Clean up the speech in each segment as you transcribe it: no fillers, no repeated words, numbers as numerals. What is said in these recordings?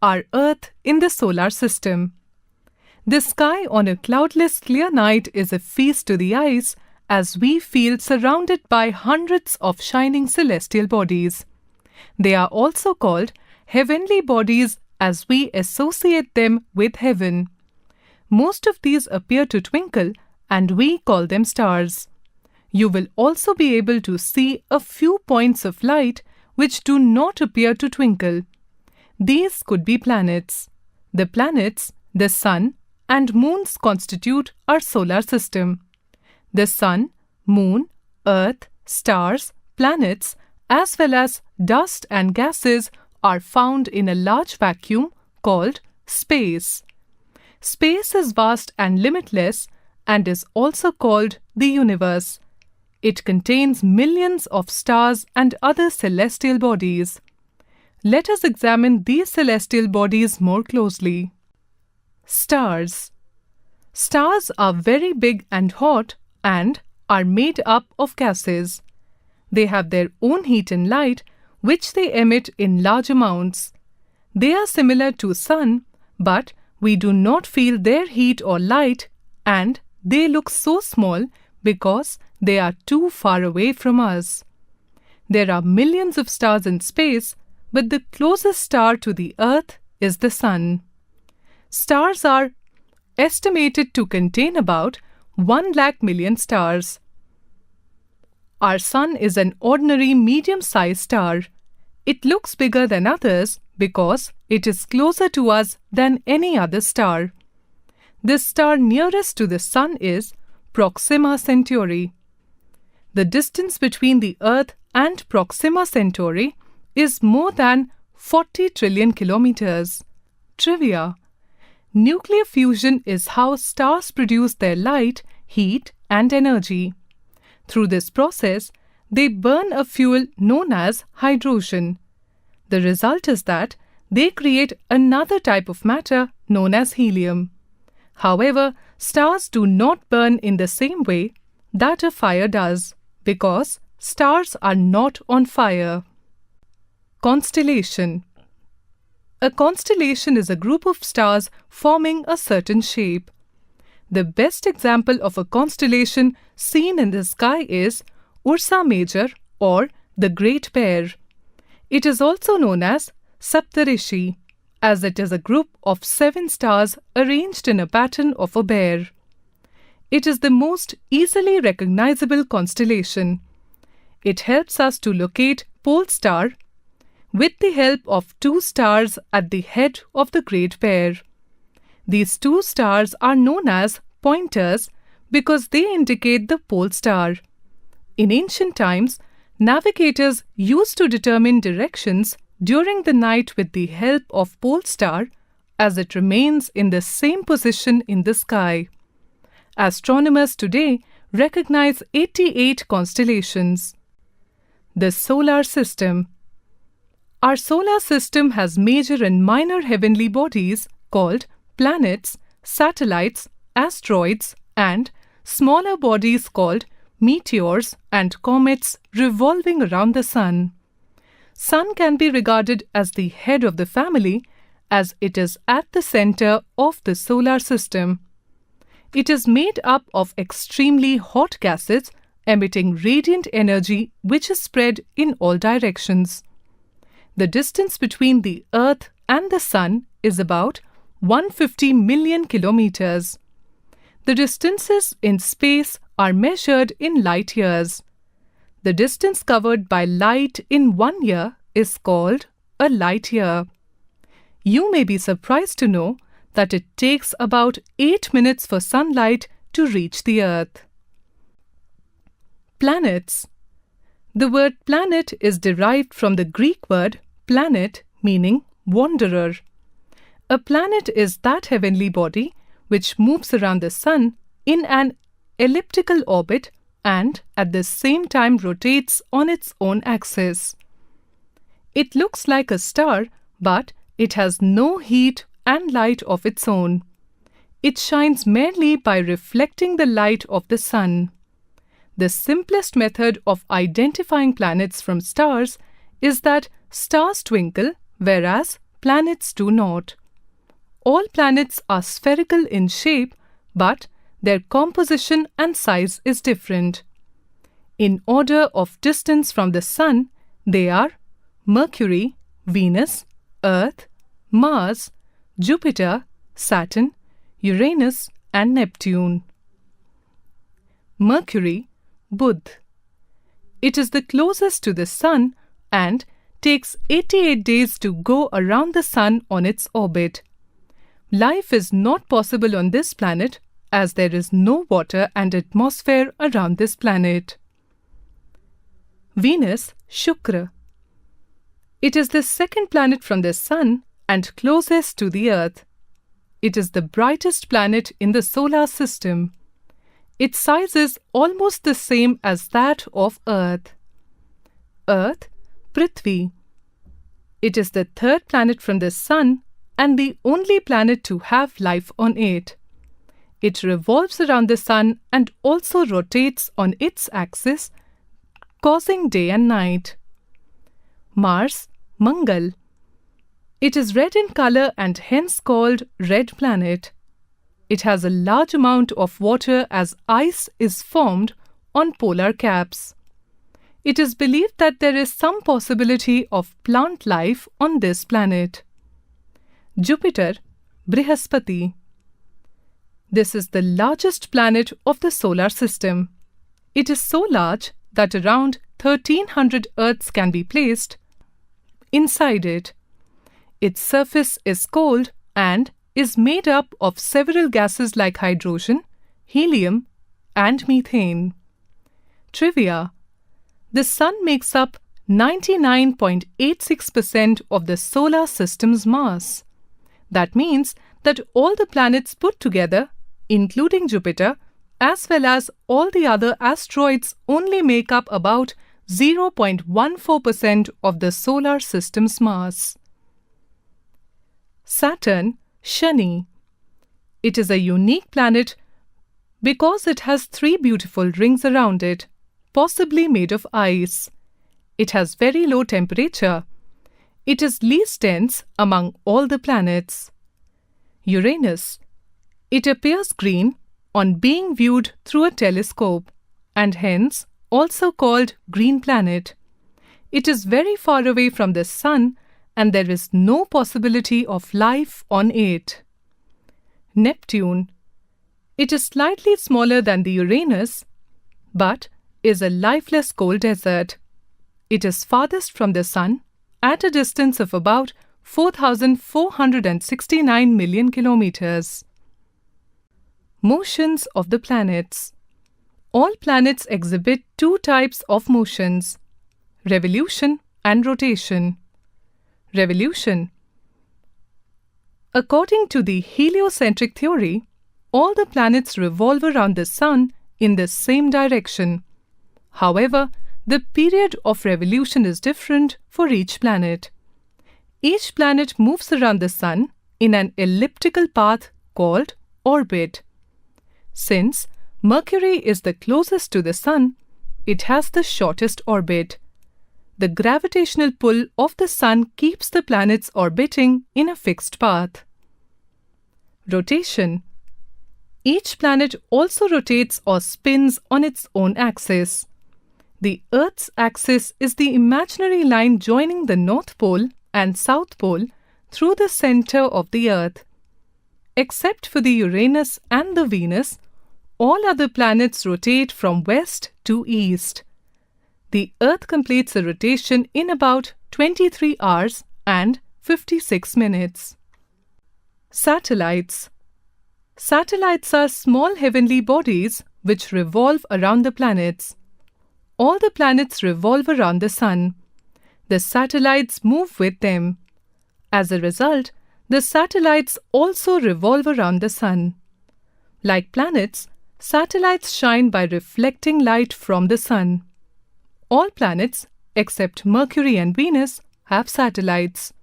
our Earth in the solar system. The sky on a cloudless clear night is a feast to the eyes as we feel surrounded by hundreds of shining celestial bodies. They are also called heavenly bodies as we associate them with heaven. Most of these appear to twinkle and we call them stars. You will also be able to see a few points of light which do not appear to twinkle. These could be planets. The planets, the Sun, and moons constitute our solar system. The Sun, Moon, Earth, stars, planets, as well as dust and gases are found in a large vacuum called space. Space is vast and limitless and is also called the universe. It contains millions of stars and other celestial bodies. Let us examine these celestial bodies more closely. Stars. Stars are very big and hot and are made up of gases. They have their own heat and light, which they emit in large amounts. They are similar to Sun, but we do not feel their heat or light, and they look so small because they are too far away from us. There are millions of stars in space, but the closest star to the Earth is the Sun. Stars are estimated to contain about 1,00,000,000 stars. Our Sun is an ordinary medium-sized star. It looks bigger than others because it is closer to us than any other star. The star nearest to the Sun is Proxima Centauri. The distance between the Earth and Proxima Centauri is more than 40 trillion kilometers. Trivia: nuclear fusion is how stars produce their light, heat, and energy. Through this process, they burn a fuel known as hydrogen. The result is that they create another type of matter known as helium. However, stars do not burn in the same way that a fire does, because stars are not on fire. Constellation. A constellation is a group of stars forming a certain shape. The best example of a constellation seen in the sky is Ursa Major or the Great Bear. It is also known as Saptarishi, as it is a group of 7 stars arranged in a pattern of a bear. It is the most easily recognizable constellation. It helps us to locate Pole Star with the help of 2 stars at the head of the Great Bear. These 2 stars are known as pointers because they indicate the pole star. In ancient times, navigators used to determine directions during the night with the help of pole star as it remains in the same position in the sky. Astronomers today recognize 88 constellations. The solar system. Our solar system has major and minor heavenly bodies called planets, satellites, asteroids, and smaller bodies called meteors and comets revolving around the Sun. Sun can be regarded as the head of the family as it is at the center of the solar system. It is made up of extremely hot gases emitting radiant energy which is spread in all directions. The distance between the Earth and the Sun is about 150 million kilometers. The distances in space are measured in light years. The distance covered by light in 1 year is called a light year. You may be surprised to know that it takes about 8 minutes for sunlight to reach the Earth. Planets. The word planet is derived from the Greek word planet, meaning wanderer. A planet is that heavenly body which moves around the Sun in an elliptical orbit and at the same time rotates on its own axis. It looks like a star, but it has no heat and light of its own. It shines merely by reflecting the light of the Sun. The simplest method of identifying planets from stars is that stars twinkle, whereas planets do not. All planets are spherical in shape, but their composition and size is different. In order of distance from the Sun, they are Mercury, Venus, Earth, Mars, Jupiter, Saturn, Uranus, and Neptune. Mercury, Budh. It is the closest to the Sun and takes 88 days to go around the Sun on its orbit. Life is not possible on this planet as there is no water and atmosphere around this planet. Venus, Shukra. It is the second planet from the Sun and closest to the Earth. It is the brightest planet in the solar system. Its size is almost the same as that of Earth. Earth, Prithvi. It is the third planet from the Sun and the only planet to have life on it. It revolves around the Sun and also rotates on its axis, causing day and night. Mars, Mangal. It is red in color and hence called red planet. It has a large amount of water as ice is formed on polar caps. It is believed that there is some possibility of plant life on this planet. Jupiter, Brihaspati. This is the largest planet of the solar system. It is so large that around 1,300 Earths can be placed inside it. Its surface is cold and is made up of several gases like hydrogen, helium, and methane. Trivia: the Sun makes up 99.86% of the solar system's mass. That means that all the planets put together, including Jupiter, as well as all the other asteroids, only make up about 0.14% of the solar system's mass. Saturn, Shani. It is a unique planet because it has 3 beautiful rings around it, possibly made of ice. It has very low temperature. It is least dense among all the planets. Uranus. It appears green on being viewed through a telescope and hence also called green planet. It is very far away from the Sun and there is no possibility of life on it. Neptune. It is slightly smaller than the Uranus, but is a lifeless cold desert. It is farthest from the Sun at a distance of about 4,469 million kilometers. Motions of the planets. All planets exhibit 2 types of motions: revolution and rotation. Revolution. According to the heliocentric theory, all the planets revolve around the Sun in the same direction. However, the period of revolution is different for each planet. Each planet moves around the Sun in an elliptical path called orbit. Since Mercury is the closest to the Sun, it has the shortest orbit. The gravitational pull of the Sun keeps the planets orbiting in a fixed path. Rotation. Each planet also rotates or spins on its own axis. The Earth's axis is the imaginary line joining the North Pole and South Pole through the center of the Earth. Except for the Uranus and the Venus, all other planets rotate from west to east. The Earth completes a rotation in about 23 hours and 56 minutes. Satellites. Satellites are small heavenly bodies which revolve around the planets. All the planets revolve around the Sun. The satellites move with them. As a result, the satellites also revolve around the Sun. Like planets, satellites shine by reflecting light from the Sun. All planets, except Mercury and Venus, have satellites.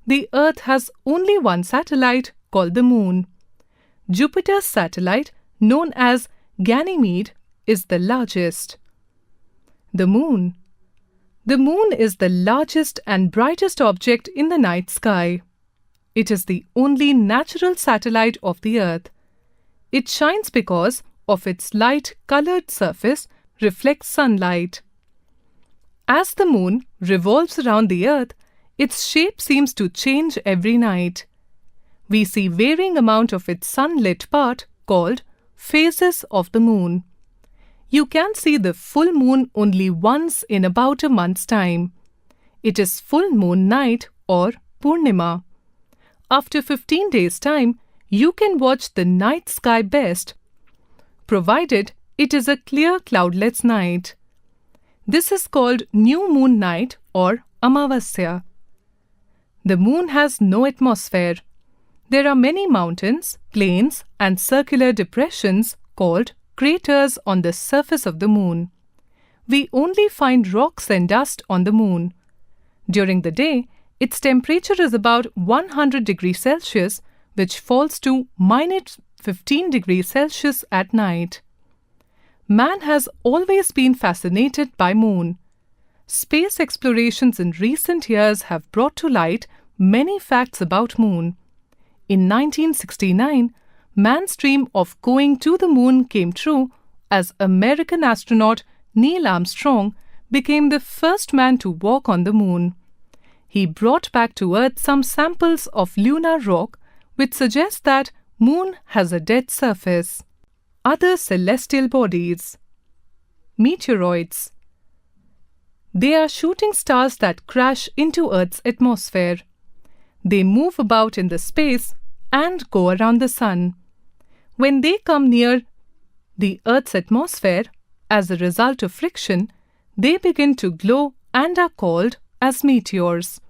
The Earth has only one satellite called the Moon. Jupiter's satellite, known as Ganymede, is the largest. The Moon. The moon is the largest and brightest object in the night sky. It is the only natural satellite of the Earth. It shines because of its light-colored surface reflects sunlight. As the moon revolves around the Earth, its shape seems to change every night. We see varying amount of its sunlit part called phases of the moon. You can see the full moon only once in about a month's time. It is full moon night or Purnima. After 15 days' time, you can watch the night sky best, provided it is a clear cloudless night. This is called new moon night or Amavasya. The moon has no atmosphere. There are many mountains, plains, and circular depressions called craters on the surface of the moon. We only find rocks and dust on the moon. During the day, its temperature is about 100 degrees Celsius, which falls to minus 15 degrees Celsius at night. Man has always been fascinated by moon. Space explorations in recent years have brought to light many facts about moon. In 1969, man's dream of going to the moon came true as American astronaut Neil Armstrong became the first man to walk on the moon. He brought back to Earth some samples of lunar rock which suggests that moon has a dead surface. Other celestial bodies. Meteoroids. They are shooting stars that crash into Earth's atmosphere. They move about in the space and go around the sun. When they come near the Earth's atmosphere, as a result of friction, they begin to glow and are called as meteors.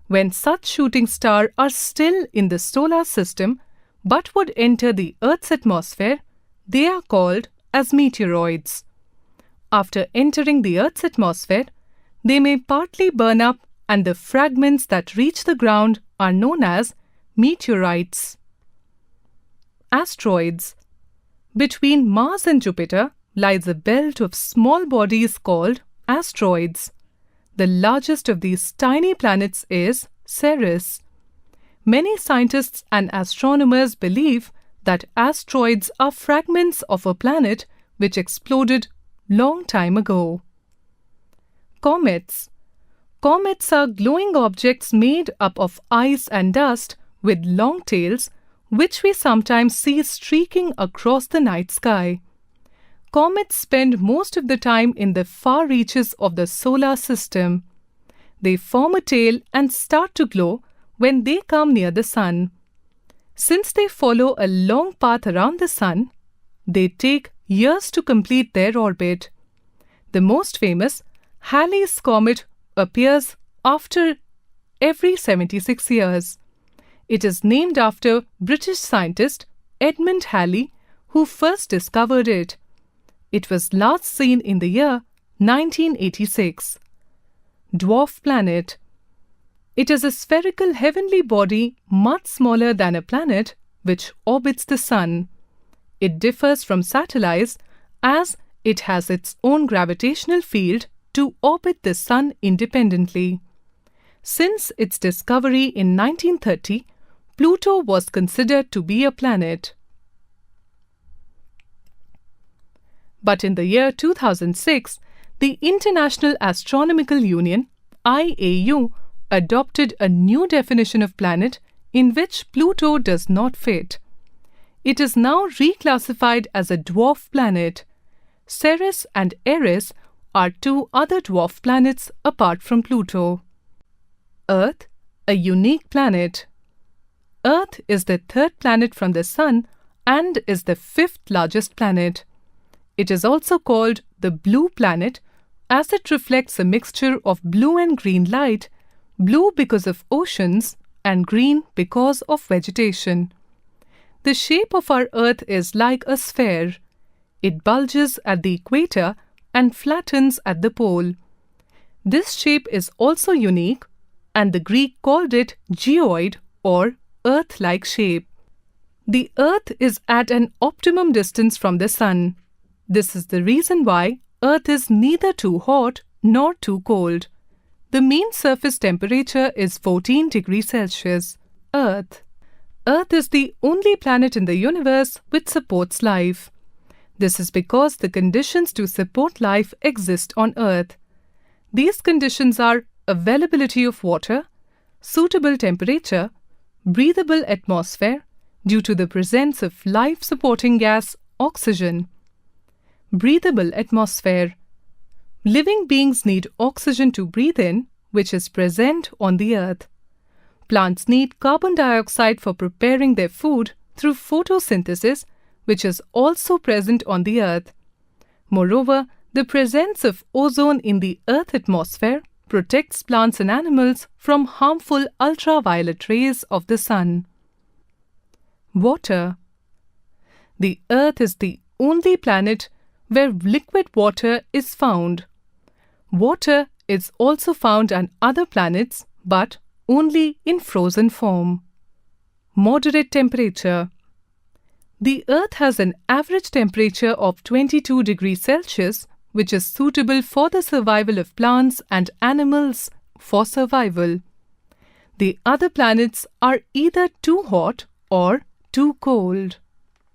When such shooting stars are still in the solar system but would enter the Earth's atmosphere, they are called as meteoroids. After entering the Earth's atmosphere, they may partly burn up and the fragments that reach the ground are known as meteorites. Asteroids. Between Mars and Jupiter lies a belt of small bodies called asteroids. The largest of these tiny planets is Ceres. Many scientists and astronomers believe that asteroids are fragments of a planet which exploded long time ago. Comets. Comets are glowing objects made up of ice and dust with long tails, which we sometimes see streaking across the night sky. Comets spend most of the time in the far reaches of the solar system. They form a tail and start to glow when they come near the sun. Since they follow a long path around the sun, they take years to complete their orbit. The most famous, Halley's Comet, appears after every 76 years. It is named after British scientist Edmund Halley, who first discovered it. It was last seen in the year 1986. Dwarf planet. It is a spherical heavenly body much smaller than a planet which orbits the sun. It differs from satellites as it has its own gravitational field to orbit the sun independently. Since its discovery in 1930, Pluto was considered to be a planet. But in the year 2006, the International Astronomical Union, IAU, adopted a new definition of planet in which Pluto does not fit. It is now reclassified as a dwarf planet. Ceres and Eris are two other dwarf planets apart from Pluto. Earth, a unique planet. Earth is the third planet from the Sun and is the fifth largest planet. It is also called the blue planet as it reflects a mixture of blue and green light, blue because of oceans and green because of vegetation. The shape of our Earth is like a sphere. It bulges at the equator and flattens at the pole. This shape is also unique, and the Greek called it geoid or Earth-like shape. The Earth is at an optimum distance from the Sun. This is the reason why Earth is neither too hot nor too cold. The mean surface temperature is 14 degrees Celsius. Earth. Earth is the only planet in the universe which supports life. This is because the conditions to support life exist on Earth. These conditions are availability of water, suitable temperature, breathable atmosphere due to the presence of life-supporting gas, oxygen. Breathable atmosphere. Living beings need oxygen to breathe in, which is present on the Earth. Plants need carbon dioxide for preparing their food through photosynthesis, which is also present on the Earth. Moreover, the presence of ozone in the Earth atmosphere protects plants and animals from harmful ultraviolet rays of the sun. Water. The Earth is the only planet where liquid water is found. Water is also found on other planets, but only in frozen form. Moderate temperature. The Earth has an average temperature of 22 degrees Celsius, which is suitable for the survival of plants and animals for survival. The other planets are either too hot or too cold.